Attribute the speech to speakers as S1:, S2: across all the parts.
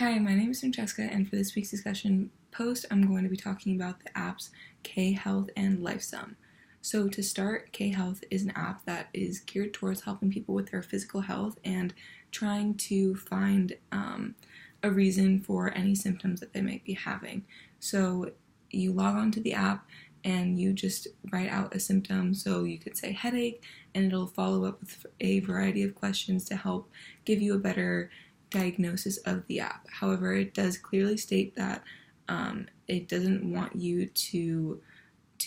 S1: Hi, my name is Francesca, and for this week's discussion post, I'm going to be talking about the apps K-Health and LifeSum. So to start, K-Health is an app that is geared towards helping people with their physical health and trying to find a reason for any symptoms that they might be having. So you log on to the app and you just write out a symptom. So you could say headache, and it'll follow up with a variety of questions to help give you a better diagnosis of the app. However, it does clearly state that it doesn't want you to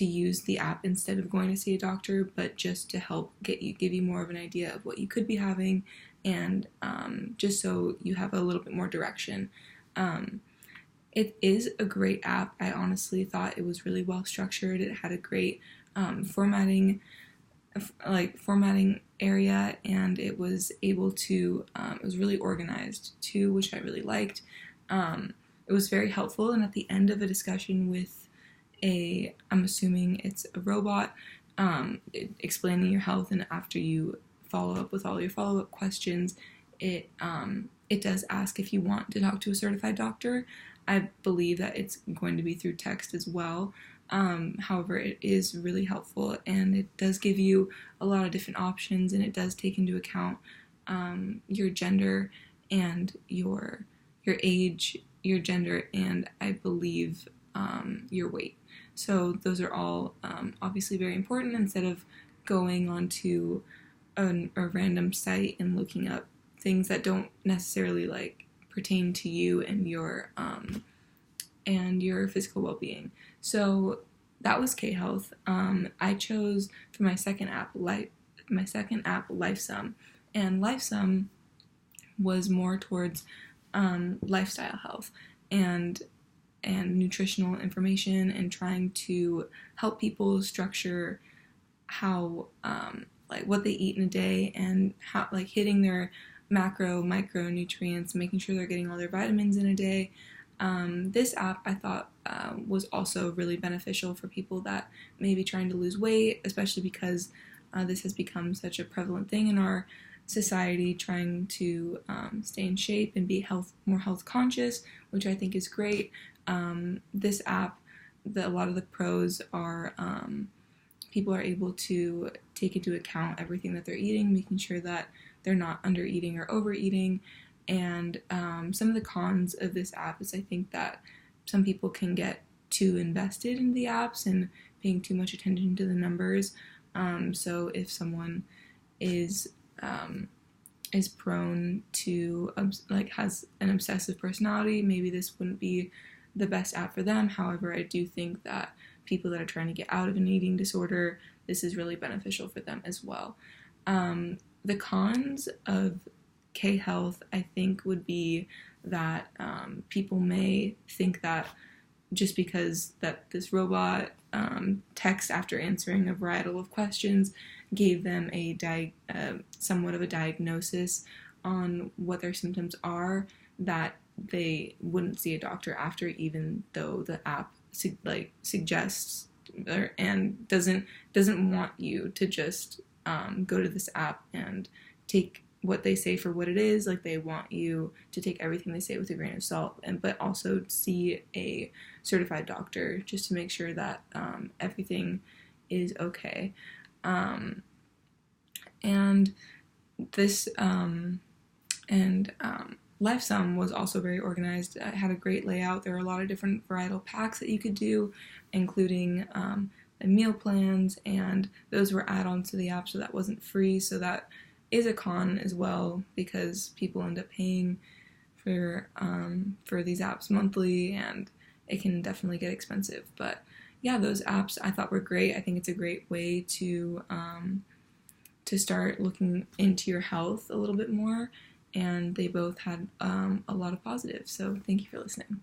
S1: use the app instead of going to see a doctor, but just to help give you more of an idea of what you could be having, and just so you have a little bit more direction. It is a great app. I honestly thought it was really well structured. It had a great formatting area, and it was able to, it was really organized too, which I really liked. It was very helpful, and at the end of a discussion with I'm assuming it's a robot, explaining your health, and after you follow up with all your follow-up questions, it does ask if you want to talk to a certified doctor. I believe that it's going to be through text as well. However, it is really helpful, and it does give you a lot of different options, and it does take into account your gender and your age, your gender, and I believe your weight. So those are all obviously very important, instead of going onto a random site and looking up things that don't necessarily pertain to you and your physical well-being. So that was K-Health. I chose for my second app, LifeSum, and LifeSum was more towards lifestyle health and nutritional information, and trying to help people structure how what they eat in a day, and how hitting their micronutrients, making sure they're getting all their vitamins in a day. This app I thought was also really beneficial for people that may be trying to lose weight, especially because this has become such a prevalent thing in our society, trying to stay in shape and be more health conscious, which I think is great. This app, a lot of the pros are people are able to take into account everything that they're eating, making sure that they're not under eating or overeating. And some of the cons of this app is I think that some people can get too invested in the apps and paying too much attention to the numbers. So if someone is prone to has an obsessive personality, maybe this wouldn't be the best app for them. However, I do think that people that are trying to get out of an eating disorder, this is really beneficial for them as well. The cons of K-Health, I think, would be that people may think that just because that this robot text after answering a variety of questions gave them somewhat of a diagnosis on what their symptoms are, that they wouldn't see a doctor after, even though the app suggests and doesn't want you to just go to this app and take what they say for what it is. They want you to take everything they say with a grain of salt, but also see a certified doctor just to make sure that everything is okay. And this LifeSum was also very organized. It had a great layout. There were a lot of different varietal packs that you could do, including the meal plans, and those were add-ons to the app, so that wasn't free. So that is a con as well, because people end up paying for these apps monthly, and it can definitely get expensive. But yeah, those apps I thought were great. I think it's a great way to start looking into your health a little bit more, and they both had a lot of positives. So thank you for listening.